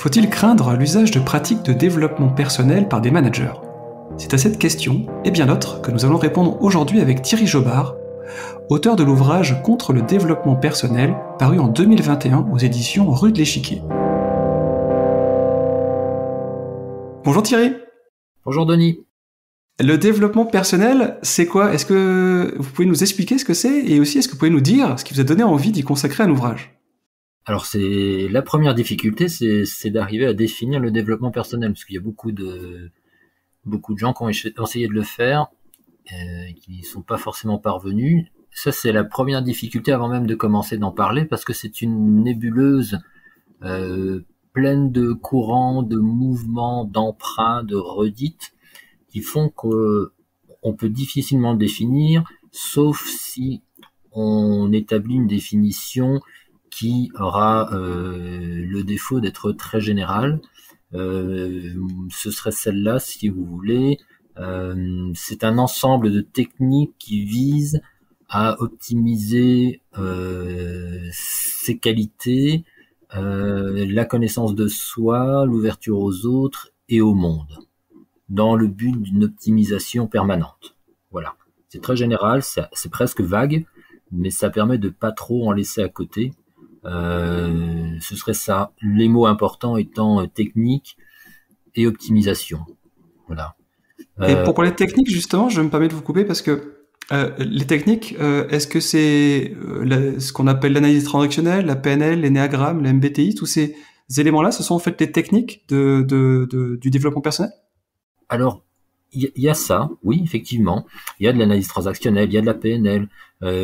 Faut-il craindre l'usage de pratiques de développement personnel par des managers? C'est à cette question, et bien d'autres, que nous allons répondre aujourd'hui avec Thierry Jobard, auteur de l'ouvrage Contre le développement personnel, paru en 2021 aux éditions Rue de l'Échiquier. Bonjour Thierry. Bonjour Denis. Le développement personnel, c'est quoi? Est-ce que vous pouvez nous expliquer ce que c'est? Et aussi, est-ce que vous pouvez nous dire ce qui vous a donné envie d'y consacrer un ouvrage? Alors c'est la première difficulté, c'est d'arriver à définir le développement personnel, parce qu'il y a beaucoup de gens qui ont essayé de le faire, qui n'y sont pas forcément parvenus. Ça, c'est la première difficulté avant même de commencer d'en parler, parce que c'est une nébuleuse pleine de courants, de mouvements, d'emprunts, de redites, qui font qu'on peut difficilement le définir, sauf si on établit une définition qui aura le défaut d'être très générale. Ce serait celle-là, si vous voulez. C'est un ensemble de techniques qui visent à optimiser ses qualités, la connaissance de soi, l'ouverture aux autres et au monde, dans le but d'une optimisation permanente. Voilà. C'est très général, c'est presque vague, mais ça permet de pas trop en laisser à côté. Ce serait ça, les mots importants étant technique et optimisation. Voilà. Et pour parler de technique, justement, je me permets de vous couper parce que les techniques, est-ce que c'est ce qu'on appelle l'analyse transactionnelle, la PNL, l'énéagramme, la MBTI, tous ces éléments-là, ce sont en fait les techniques du développement personnel? Alors, il y a ça, oui, effectivement. Il y a de l'analyse transactionnelle, il y a de la PNL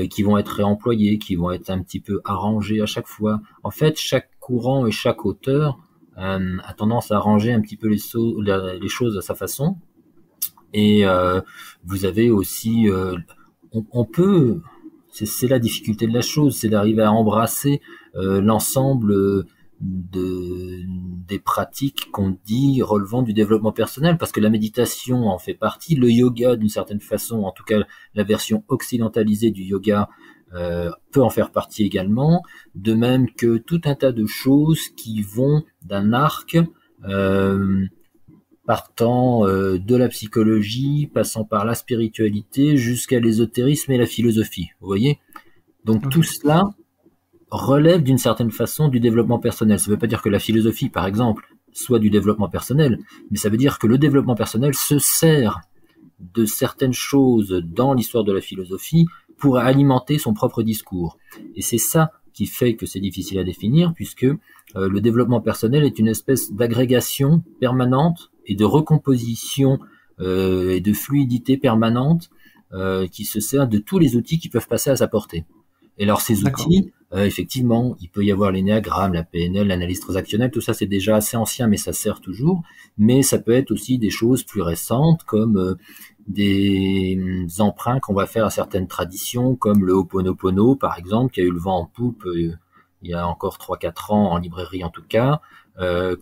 qui vont être réemployées, qui vont être un petit peu arrangées à chaque fois. En fait, chaque courant et chaque auteur a tendance à arranger un petit peu les choses à sa façon. Et vous avez aussi, on peut, c'est la difficulté de la chose, c'est d'arriver à embrasser l'ensemble des pratiques qu'on dit relevant du développement personnel, parce que la méditation en fait partie, le yoga d'une certaine façon, en tout cas la version occidentalisée du yoga peut en faire partie également, de même que tout un tas de choses qui vont d'un arc partant de la psychologie, passant par la spiritualité jusqu'à l'ésotérisme et la philosophie, vous voyez. Donc Okay. Tout cela relève d'une certaine façon du développement personnel. Ça ne veut pas dire que la philosophie, par exemple, soit du développement personnel, mais ça veut dire que le développement personnel se sert de certaines choses dans l'histoire de la philosophie pour alimenter son propre discours. Et c'est ça qui fait que c'est difficile à définir, puisque le développement personnel est une espèce d'agrégation permanente et de recomposition et de fluidité permanente qui se sert de tous les outils qui peuvent passer à sa portée. Et alors ces outils, effectivement, il peut y avoir l'énéagramme, la PNL, l'analyse transactionnelle, tout ça c'est déjà assez ancien, mais ça sert toujours. Mais ça peut être aussi des choses plus récentes, comme des emprunts qu'on va faire à certaines traditions, comme le Ho'oponopono, par exemple, qui a eu le vent en poupe il y a encore 3-4 ans, en librairie en tout cas,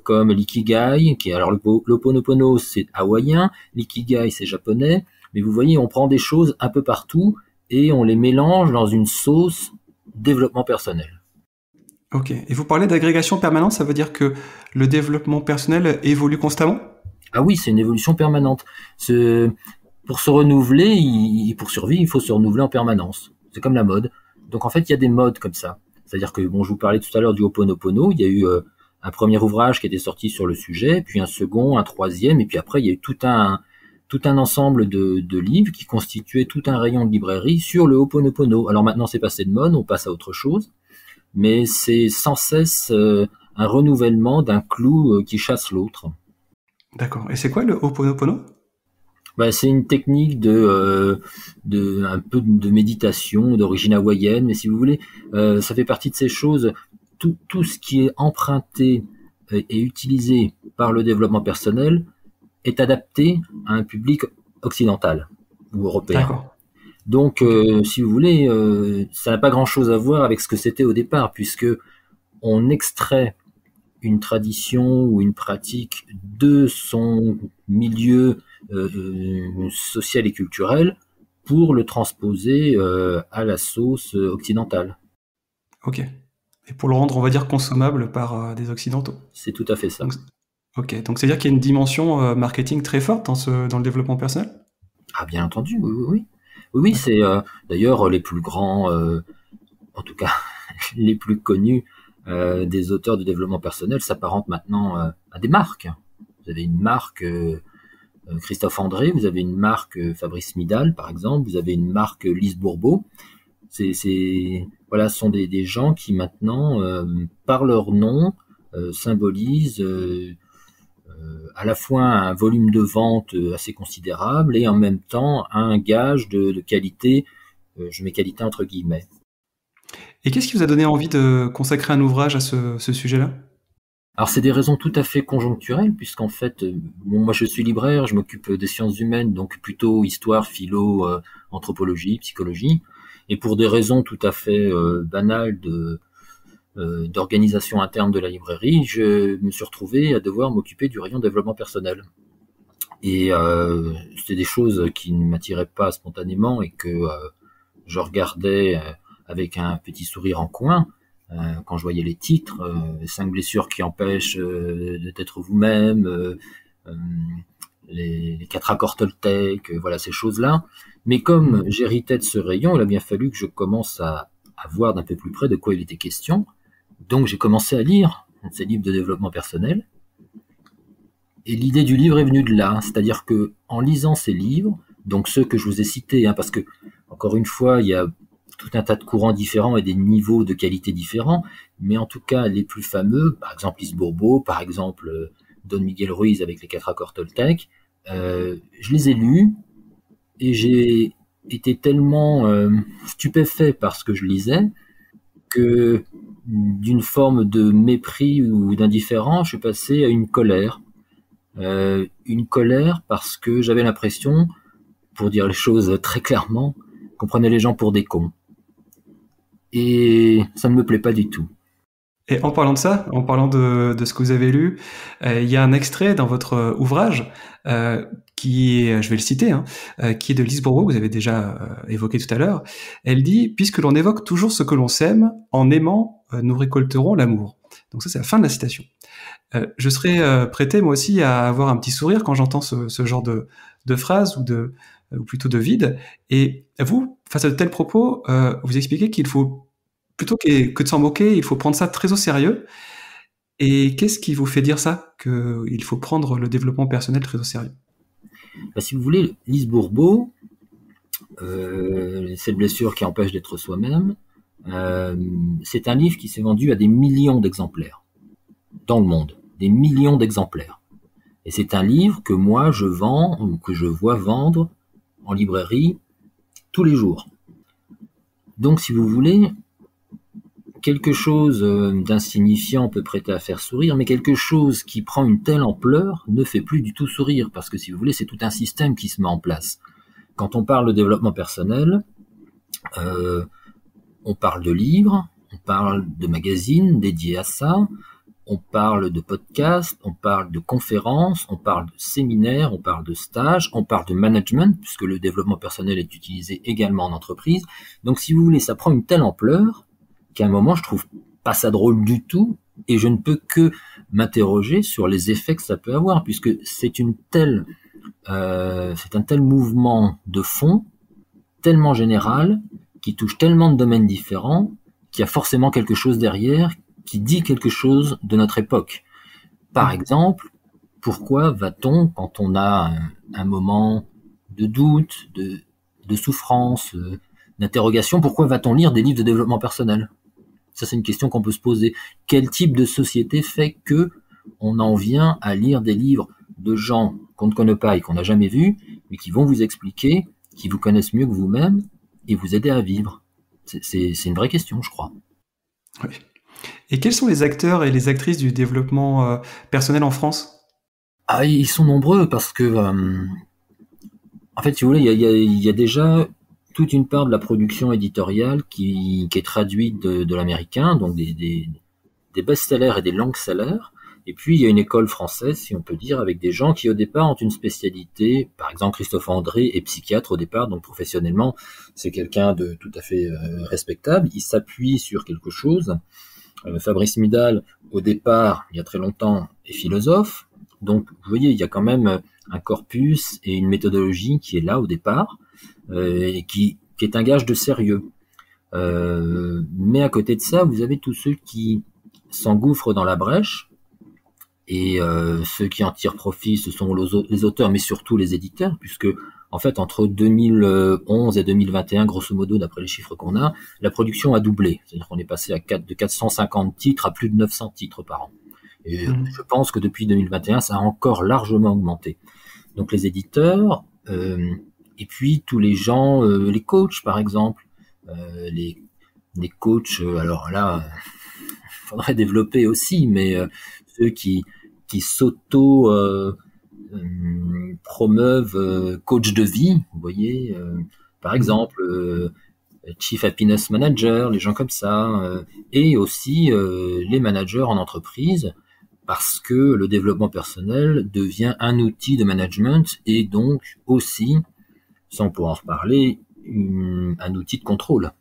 comme l'ikigai, qui alors le Ho'oponopono c'est hawaïen, l'ikigai c'est japonais, mais vous voyez, on prend des choses un peu partout, et on les mélange dans une sauce développement personnel. Ok. Et vous parlez d'agrégation permanente, ça veut dire que le développement personnel évolue constamment? Ah oui, c'est une évolution permanente. Pour se renouveler, pour survivre, il faut se renouveler en permanence. C'est comme la mode. Donc en fait, il y a des modes comme ça. C'est-à-dire que, bon, je vous parlais tout à l'heure du Ho'oponopono, il y a eu un premier ouvrage qui était sorti sur le sujet, puis un second, un troisième, et puis après, il y a eu tout un ensemble de livres qui constituaient tout un rayon de librairie sur le Ho'oponopono. Alors maintenant, c'est passé de mode, on passe à autre chose, mais c'est sans cesse un renouvellement d'un clou qui chasse l'autre. D'accord. Et c'est quoi le Ho'oponopono? C'est une technique un peu de méditation d'origine hawaïenne, mais si vous voulez, ça fait partie de ces choses. Tout ce qui est emprunté et utilisé par le développement personnel est adapté à un public occidental ou européen. D'accord. Donc, si vous voulez, ça n'a pas grand-chose à voir avec ce que c'était au départ, puisque on extrait une tradition ou une pratique de son milieu social et culturel pour le transposer à la sauce occidentale. Ok. Et pour le rendre, on va dire, consommable par des Occidentaux. C'est tout à fait ça. Donc, ok, donc c'est-à-dire qu'il y a une dimension marketing très forte dans le développement personnel? Ah, bien entendu, oui, oui, oui. Oui, oui, c'est d'ailleurs les plus grands, en tout cas les plus connus des auteurs de développement personnel s'apparentent maintenant à des marques. Vous avez une marque Christophe André, vous avez une marque Fabrice Midal, par exemple, vous avez une marque Lise Bourbeau. Voilà, ce sont des gens qui maintenant, par leur nom, symbolisent à la fois un volume de vente assez considérable et en même temps un gage de qualité, je mets qualité entre guillemets. Et qu'est-ce qui vous a donné envie de consacrer un ouvrage à ce sujet-là? Alors c'est des raisons tout à fait conjoncturelles, puisqu'en fait, moi je suis libraire, je m'occupe des sciences humaines, donc plutôt histoire, philo, anthropologie, psychologie, et pour des raisons tout à fait banales d'organisation interne de la librairie, je me suis retrouvé à devoir m'occuper du rayon développement personnel. Et c'était des choses qui ne m'attiraient pas spontanément et que je regardais avec un petit sourire en coin quand je voyais les titres, 5 blessures qui empêchent d'être vous-même, les 4 accords Toltec, voilà ces choses-là. Mais comme j'héritais de ce rayon, il a bien fallu que je commence à voir d'un peu plus près de quoi il était question. Donc j'ai commencé à lire ces livres de développement personnel. Et l'idée du livre est venue de là, c'est-à-dire que en lisant ces livres, donc ceux que je vous ai cités, parce que encore une fois, il y a tout un tas de courants différents et des niveaux de qualité différents, mais en tout cas les plus fameux, par exemple Lise Bourbeau, par exemple Don Miguel Ruiz avec les 4 accords Toltec, je les ai lus et j'ai été tellement stupéfait par ce que je lisais que d'une forme de mépris ou d'indifférence, je suis passé à une colère. Une colère parce que j'avais l'impression, pour dire les choses très clairement, qu'on prenait les gens pour des cons. Et ça ne me plaît pas du tout. Et en parlant de ça, en parlant de ce que vous avez lu, il y a un extrait dans votre ouvrage qui est, je vais le citer, qui est de Lise Bourbeau, que vous avez déjà évoqué tout à l'heure. Elle dit « Puisque l'on évoque toujours ce que l'on sème, en aimant, nous récolterons l'amour ». Donc ça, c'est la fin de la citation. Je serais prêté, moi aussi, à avoir un petit sourire quand j'entends ce genre de phrase ou plutôt de vide. Et vous, face à de tels propos, vous expliquez qu'il faut plutôt que de s'en moquer, il faut prendre ça très au sérieux. Et qu'est-ce qui vous fait dire ça, qu'il faut prendre le développement personnel très au sérieux? Si vous voulez, Lise Bourbeau, cette blessure qui empêche d'être soi-même, c'est un livre qui s'est vendu à des millions d'exemplaires dans le monde, des millions d'exemplaires. Et c'est un livre que moi je vends ou que je vois vendre en librairie tous les jours. Donc si vous voulez, quelque chose d'insignifiant peut prêter à faire sourire, mais quelque chose qui prend une telle ampleur ne fait plus du tout sourire, parce que si vous voulez, c'est tout un système qui se met en place. Quand on parle de développement personnel, on parle de livres, on parle de magazines dédiés à ça, on parle de podcasts, on parle de conférences, on parle de séminaires, on parle de stages, on parle de management, puisque le développement personnel est utilisé également en entreprise. Donc si vous voulez, ça prend une telle ampleur qu'à un moment, je trouve pas ça drôle du tout, et je ne peux que m'interroger sur les effets que ça peut avoir, puisque c'est un tel mouvement de fond, tellement général, qui touche tellement de domaines différents, qu'il y a forcément quelque chose derrière qui dit quelque chose de notre époque. Par exemple, pourquoi va-t-on, quand on a un moment de doute, de souffrance, d'interrogation, pourquoi va-t-on lire des livres de développement personnel? Ça, c'est une question qu'on peut se poser. Quel type de société fait que on en vient à lire des livres de gens qu'on ne connaît pas et qu'on n'a jamais vus, mais qui vont vous expliquer, qui vous connaissent mieux que vous-même et vous aider à vivre? C'est une vraie question, je crois. Oui. Et quels sont les acteurs et les actrices du développement personnel en France? Ah, ils sont nombreux parce que, en fait, si vous voulez, il y a déjà toute une part de la production éditoriale qui est traduite de l'américain, donc des best-sellers et des long-sellers. Et puis, il y a une école française, si on peut dire, avec des gens qui, au départ, ont une spécialité. Par exemple, Christophe André est psychiatre au départ, donc professionnellement, c'est quelqu'un de tout à fait respectable. Il s'appuie sur quelque chose Fabrice Midal, au départ, il y a très longtemps, est philosophe. Donc, vous voyez, il y a quand même un corpus et une méthodologie qui est là au départ, et qui est un gage de sérieux. Mais à côté de ça, vous avez tous ceux qui s'engouffrent dans la brèche, et ceux qui en tirent profit, ce sont les auteurs, mais surtout les éditeurs, puisque en fait, entre 2011 et 2021, grosso modo, d'après les chiffres qu'on a, la production a doublé. C'est-à-dire qu'on est passé de 450 titres à plus de 900 titres par an. Et je pense que depuis 2021, ça a encore largement augmenté. Donc les éditeurs, et puis tous les gens, les coachs par exemple, les coachs, alors là, faudrait développer aussi, mais ceux qui s'auto promeuvent coach de vie, vous voyez, par exemple Chief Happiness Manager, les gens comme ça, et aussi les managers en entreprise, parce que le développement personnel devient un outil de management et donc aussi, sans pouvoir en reparler, un outil de contrôle.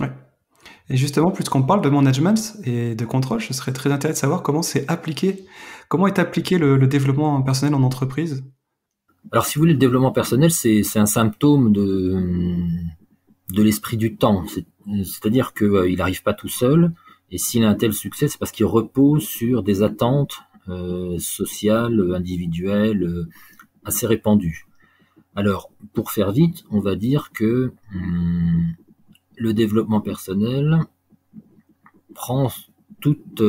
Ouais. Et justement, puisqu'on parle de management et de contrôle, je serais très intéressé de savoir comment est appliqué le développement personnel en entreprise. Alors, si vous voulez, le développement personnel, c'est un symptôme de l'esprit du temps. C'est-à-dire qu'il n'arrive pas tout seul. Et s'il a un tel succès, c'est parce qu'il repose sur des attentes sociales, individuelles, assez répandues. Alors, pour faire vite, on va dire que le développement personnel prend toute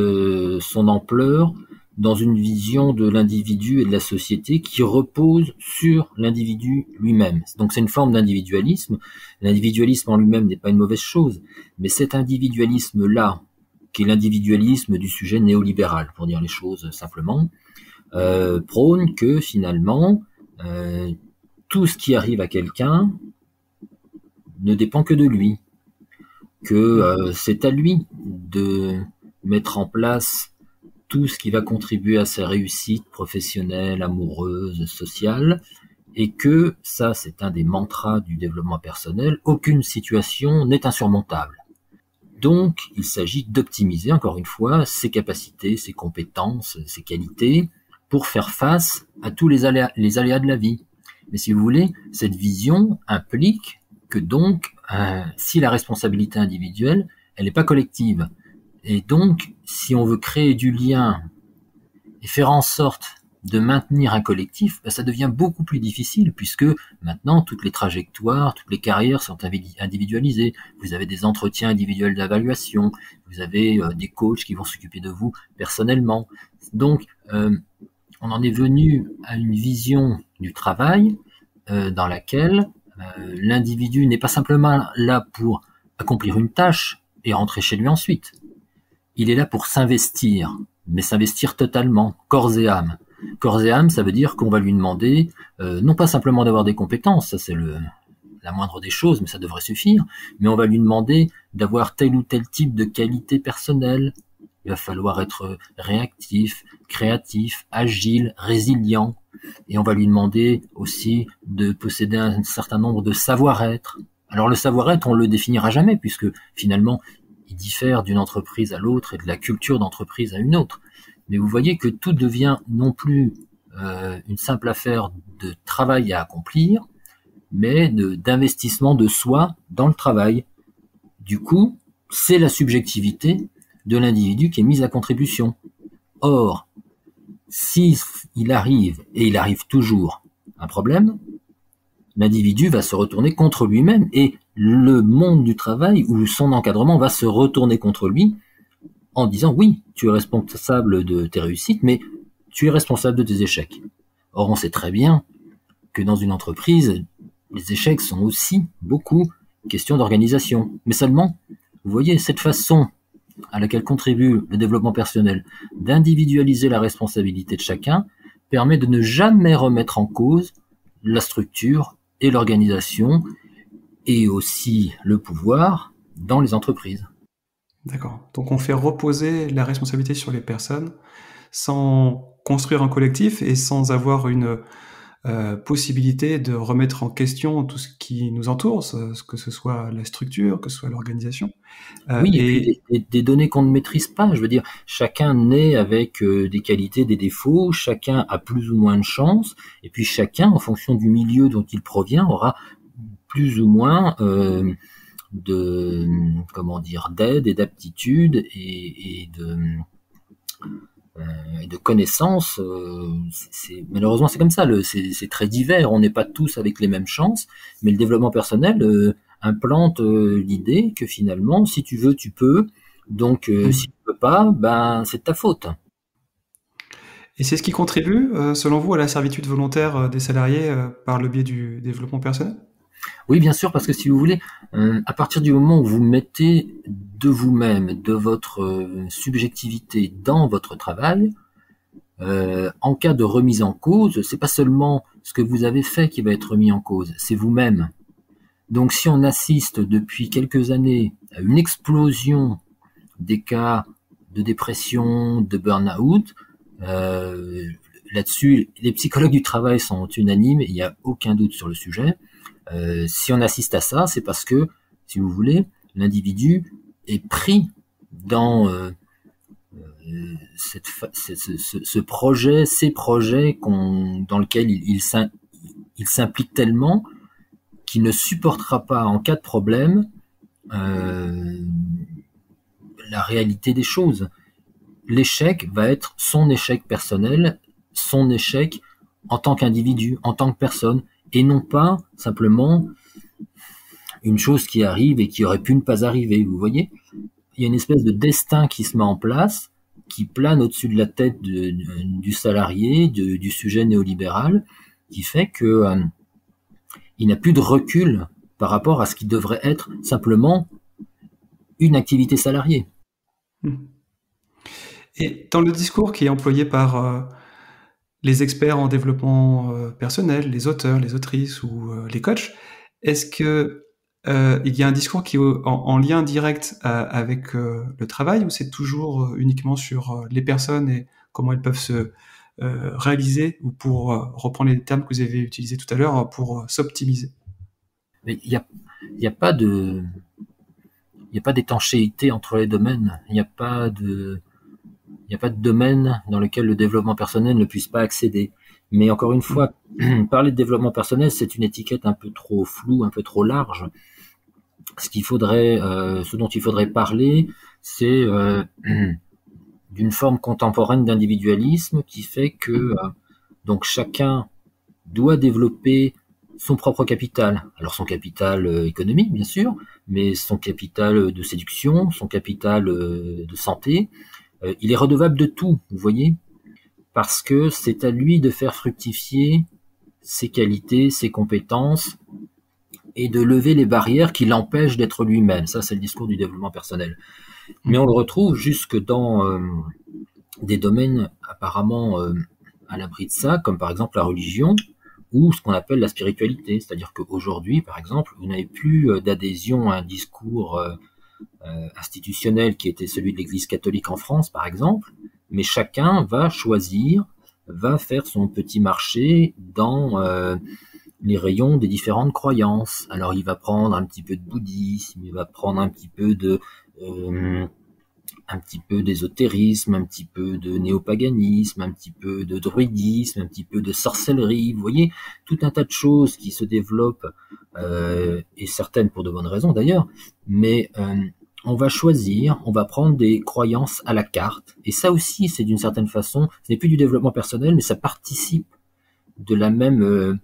son ampleur dans une vision de l'individu et de la société qui repose sur l'individu lui-même. Donc c'est une forme d'individualisme. L'individualisme en lui-même n'est pas une mauvaise chose, mais cet individualisme-là, qui est l'individualisme du sujet néolibéral, pour dire les choses simplement, prône que finalement, tout ce qui arrive à quelqu'un ne dépend que de lui, que c'est à lui de mettre en place tout ce qui va contribuer à sa réussite professionnelle, amoureuse, sociale, et que ça, c'est un des mantras du développement personnel, aucune situation n'est insurmontable. Donc, il s'agit d'optimiser, encore une fois, ses capacités, ses compétences, ses qualités, pour faire face à tous les aléas de la vie. Mais si vous voulez, cette vision implique que donc, si la responsabilité individuelle, elle n'est pas collective, et donc, si on veut créer du lien et faire en sorte de maintenir un collectif, ça devient beaucoup plus difficile puisque maintenant, toutes les trajectoires, toutes les carrières sont individualisées. Vous avez des entretiens individuels d'évaluation, vous avez des coachs qui vont s'occuper de vous personnellement. Donc, on en est venu à une vision du travail dans laquelle l'individu n'est pas simplement là pour accomplir une tâche et rentrer chez lui ensuite. Il est là pour s'investir, mais s'investir totalement, corps et âme. Corps et âme, ça veut dire qu'on va lui demander, non pas simplement d'avoir des compétences, ça c'est la moindre des choses, mais ça devrait suffire, mais on va lui demander d'avoir tel ou tel type de qualité personnelle. Il va falloir être réactif, créatif, agile, résilient, et on va lui demander aussi de posséder un certain nombre de savoir-être. Alors le savoir-être, on le définira jamais, puisque finalement, il diffère d'une entreprise à l'autre et de la culture d'entreprise à une autre. Mais vous voyez que tout devient non plus une simple affaire de travail à accomplir, mais d'investissement de soi dans le travail. Du coup, c'est la subjectivité de l'individu qui est mise à contribution. Or, si il arrive, et il arrive toujours, un problème, l'individu va se retourner contre lui-même et le monde du travail ou son encadrement va se retourner contre lui en disant oui, tu es responsable de tes réussites, mais tu es responsable de tes échecs. Or, on sait très bien que dans une entreprise, les échecs sont aussi beaucoup question d'organisation. Mais seulement, vous voyez, cette façon à laquelle contribue le développement personnel d'individualiser la responsabilité de chacun permet de ne jamais remettre en cause la structure et l'organisation et aussi le pouvoir dans les entreprises. D'accord. Donc on fait reposer la responsabilité sur les personnes sans construire un collectif et sans avoir possibilité de remettre en question tout ce qui nous entoure, que ce soit la structure, que ce soit l'organisation. Oui, et puis des données qu'on ne maîtrise pas. Je veux dire, chacun naît avec des qualités, des défauts, chacun a plus ou moins de chance, et puis chacun, en fonction du milieu dont il provient, aura plus ou moins de d'aide et d'aptitude et de connaissances. Malheureusement c'est comme ça. C'est très divers. On n'est pas tous avec les mêmes chances, mais le développement personnel implante l'idée que finalement, si tu veux, tu peux. Donc, si tu peux pas, ben c'est de ta faute. Et c'est ce qui contribue, selon vous, à la servitude volontaire des salariés par le biais du développement personnel? Oui, bien sûr, parce que si vous voulez, à partir du moment où vous mettez de vous-même, de votre subjectivité dans votre travail, en cas de remise en cause, c'est pas seulement ce que vous avez fait qui va être remis en cause, c'est vous-même. Donc si on assiste depuis quelques années à une explosion des cas de dépression, de burn-out, là-dessus, les psychologues du travail sont unanimes, il n'y a aucun doute sur le sujet. Si on assiste à ça, c'est parce que, si vous voulez, l'individu est pris dans ce projet, ces projets dans lesquels il s'implique tellement qu'il ne supportera pas, en cas de problème, la réalité des choses. L'échec va être son échec personnel, son échec en tant qu'individu, en tant que personne, et non pas simplement une chose qui arrive et qui aurait pu ne pas arriver. Vous voyez, il y a une espèce de destin qui se met en place, qui plane au-dessus de la tête du salarié, du sujet néolibéral, qui fait que il n'a plus de recul par rapport à ce qui devrait être simplement une activité salariée. Et dans le discours qui est employé par les experts en développement personnel, les auteurs, les autrices ou les coachs, est-ce que il y a un discours qui est en lien direct avec le travail, ou c'est toujours uniquement sur les personnes et comment elles peuvent se réaliser, ou pour reprendre les termes que vous avez utilisés tout à l'heure, pour s'optimiser? Mais il y a pas d'étanchéité entre les domaines. Il n'y a pas de domaine dans lequel le développement personnel ne puisse pas accéder. Mais encore une fois, parler de développement personnel, c'est une étiquette un peu trop floue, un peu trop large. Ce dont il faudrait parler, c'est d'une forme contemporaine d'individualisme qui fait que donc chacun doit développer son propre capital. Alors son capital économique, bien sûr, mais son capital de séduction, son capital de santé. Il est redevable de tout, vous voyez, parce que c'est à lui de faire fructifier ses qualités, ses compétences, et de lever les barrières qui l'empêchent d'être lui-même. Ça, c'est le discours du développement personnel. Mais on le retrouve jusque dans des domaines apparemment à l'abri de ça, comme par exemple la religion, ou ce qu'on appelle la spiritualité. C'est-à-dire qu'aujourd'hui, par exemple, vous n'avez plus d'adhésion à un discours institutionnel qui était celui de l'Église catholique en France, par exemple, mais chacun va faire son petit marché dans les rayons des différentes croyances. Alors il va prendre un petit peu de bouddhisme, il va prendre un petit peu d'ésotérisme, un petit peu de néopaganisme, un petit peu de druidisme, un petit peu de sorcellerie. Vous voyez, tout un tas de choses qui se développent, et certaines pour de bonnes raisons d'ailleurs, mais on va choisir, on va prendre des croyances à la carte, et ça aussi, c'est d'une certaine façon, ce n'est plus du développement personnel, mais ça participe de la même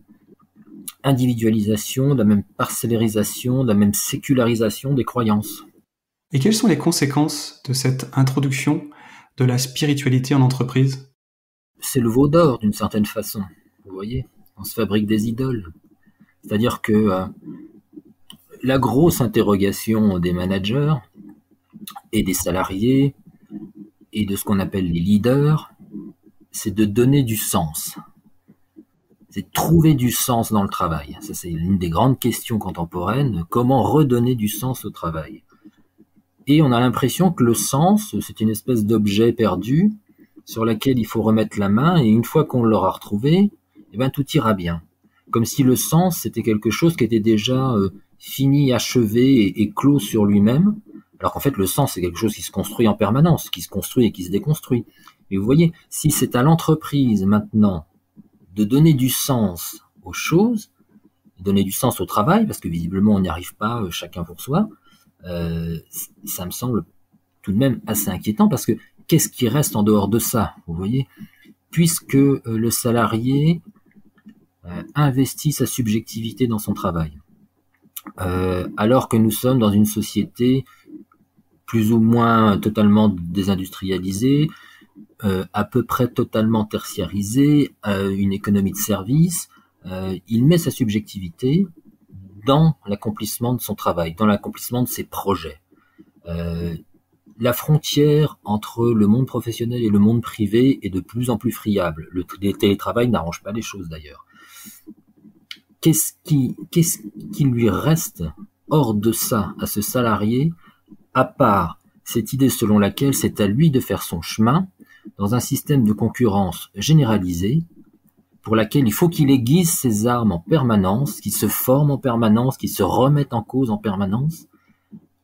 individualisation, de la même parcellarisation, de la même sécularisation des croyances. Et quelles sont les conséquences de cette introduction de la spiritualité en entreprise? C'est le veau d'or d'une certaine façon, vous voyez, on se fabrique des idoles. C'est-à-dire que la grosse interrogation des managers et des salariés et de ce qu'on appelle les leaders, c'est de donner du sens. C'est de trouver du sens dans le travail. Ça, c'est une des grandes questions contemporaines. Comment redonner du sens au travail? Et on a l'impression que le sens, c'est une espèce d'objet perdu sur lequel il faut remettre la main, et une fois qu'on l'aura retrouvé, eh ben tout ira bien. Comme si le sens c'était quelque chose qui était déjà fini, achevé et clos sur lui-même, alors qu'en fait le sens c'est quelque chose qui se construit en permanence, qui se construit et qui se déconstruit. Et vous voyez, si c'est à l'entreprise maintenant de donner du sens aux choses, donner du sens au travail, parce que visiblement on n'y arrive pas chacun pour soi, ça me semble tout de même assez inquiétant, parce que qu'est-ce qui reste en dehors de ça, vous voyez, puisque le salarié investit sa subjectivité dans son travail, alors que nous sommes dans une société plus ou moins totalement désindustrialisée, à peu près totalement tertiarisée, une économie de service, il met sa subjectivité dans l'accomplissement de son travail, dans l'accomplissement de ses projets. La frontière entre le monde professionnel et le monde privé est de plus en plus friable. Le télétravail n'arrange pas les choses d'ailleurs. Qu'est-ce qui lui reste hors de ça à ce salarié, à part cette idée selon laquelle c'est à lui de faire son chemin dans un système de concurrence généralisée pour laquelle il faut qu'il aiguise ses armes en permanence, qu'il se forme en permanence, qu'il se remette en cause en permanence.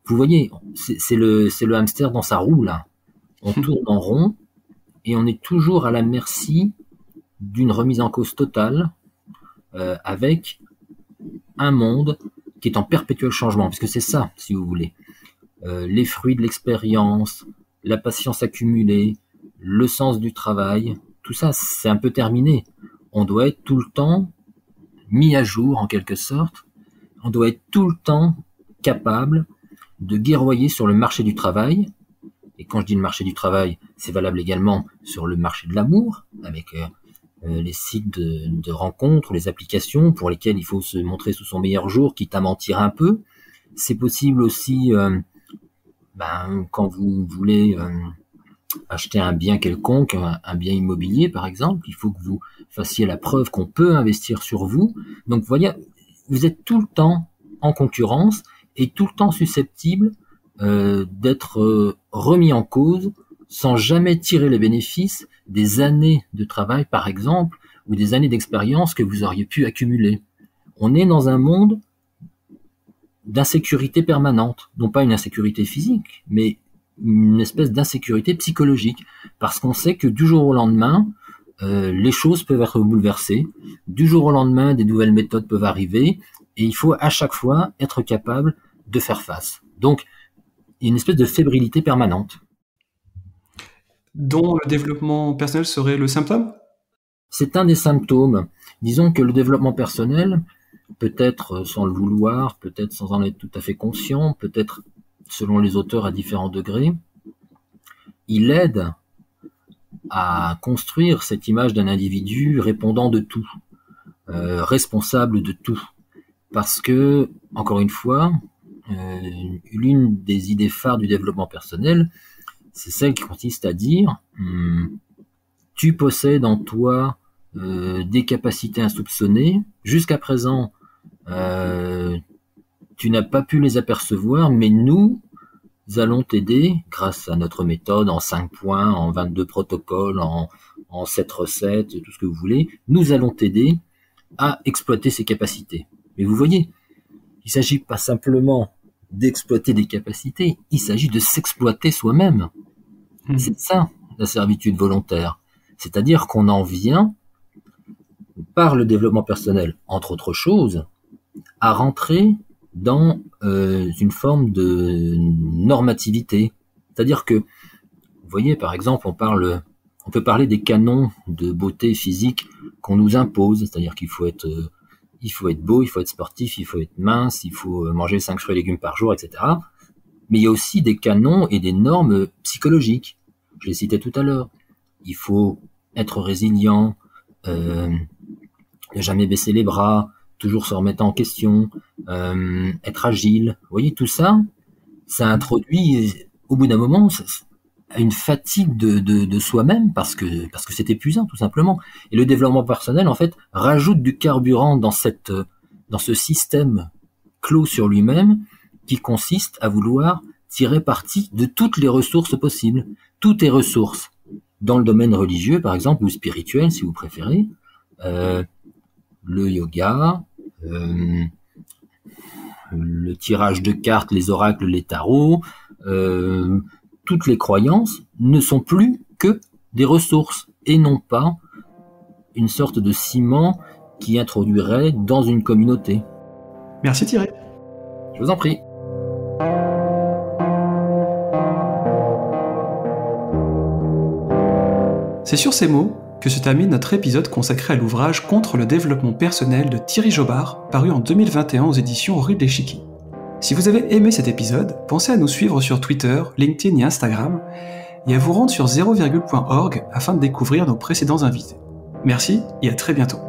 Vous voyez, c'est le hamster dans sa roue là. On tourne en rond et on est toujours à la merci d'une remise en cause totale, avec un monde qui est en perpétuel changement, puisque c'est ça, si vous voulez. Les fruits de l'expérience, la patience accumulée, le sens du travail, tout ça, c'est un peu terminé. On doit être tout le temps mis à jour, en quelque sorte. On doit être tout le temps capable de guerroyer sur le marché du travail. Et quand je dis le marché du travail, c'est valable également sur le marché de l'amour, avec les sites de rencontres, les applications pour lesquelles il faut se montrer sous son meilleur jour, quitte à mentir un peu. C'est possible aussi quand vous voulez acheter un bien quelconque, un bien immobilier par exemple, il faut que vous fassiez la preuve qu'on peut investir sur vous. Donc vous voyez, vous êtes tout le temps en concurrence et tout le temps susceptible d'être remis en cause sans jamais tirer les bénéfices des années de travail par exemple, ou des années d'expérience que vous auriez pu accumuler. On est dans un monde d'insécurité permanente, non pas une insécurité physique, mais une espèce d'insécurité psychologique, parce qu'on sait que du jour au lendemain, les choses peuvent être bouleversées, du jour au lendemain, des nouvelles méthodes peuvent arriver, et il faut à chaque fois être capable de faire face. Donc, il y a une espèce de fébrilité permanente. Dont le développement personnel serait le symptôme ? C'est un des symptômes. Disons que le développement personnel, peut-être sans le vouloir, peut-être sans en être tout à fait conscient, peut-être selon les auteurs à différents degrés, il aide à construire cette image d'un individu répondant de tout, responsable de tout. Parce que, encore une fois, l'une des idées phares du développement personnel, c'est celle qui consiste à dire tu possèdes en toi des capacités insoupçonnées. Jusqu'à présent, tu n'as pas pu les apercevoir, mais nous allons t'aider grâce à notre méthode en 5 points, en 22 protocoles, en 7 recettes, tout ce que vous voulez. Nous allons t'aider à exploiter ces capacités. Mais vous voyez, il s'agit pas simplement d'exploiter des capacités, il s'agit de s'exploiter soi-même. C'est ça, la servitude volontaire. C'est-à-dire qu'on en vient, par le développement personnel, entre autres choses, à rentrer dans une forme de normativité. C'est-à-dire que, vous voyez, par exemple, on peut parler des canons de beauté physique qu'on nous impose. C'est-à-dire qu'il faut être beau, il faut être sportif, il faut être mince, il faut manger 5 fruits et légumes par jour, etc. Mais il y a aussi des canons et des normes psychologiques. Je les citais tout à l'heure. Il faut être résilient, ne jamais baisser les bras, toujours se remettre en question, être agile. Vous voyez, tout ça, ça introduit, au bout d'un moment, une fatigue de soi-même parce que c'est épuisant, tout simplement. Et le développement personnel, en fait, rajoute du carburant dans ce système clos sur lui-même qui consiste à vouloir tirer parti de toutes les ressources possibles. Toutes les ressources. Dans le domaine religieux, par exemple, ou spirituel, si vous préférez, le yoga, le tirage de cartes, les oracles, les tarots, toutes les croyances ne sont plus que des ressources et non pas une sorte de ciment qui introduirait dans une communauté. Merci Thierry. Je vous en prie. C'est sur ces mots que se termine notre épisode consacré à l'ouvrage Contre le développement personnel de Thierry Jobard, paru en 2021 aux éditions Rue de l'Échiquier. Si vous avez aimé cet épisode, pensez à nous suivre sur Twitter, LinkedIn et Instagram, et à vous rendre sur 0,org afin de découvrir nos précédents invités. Merci et à très bientôt.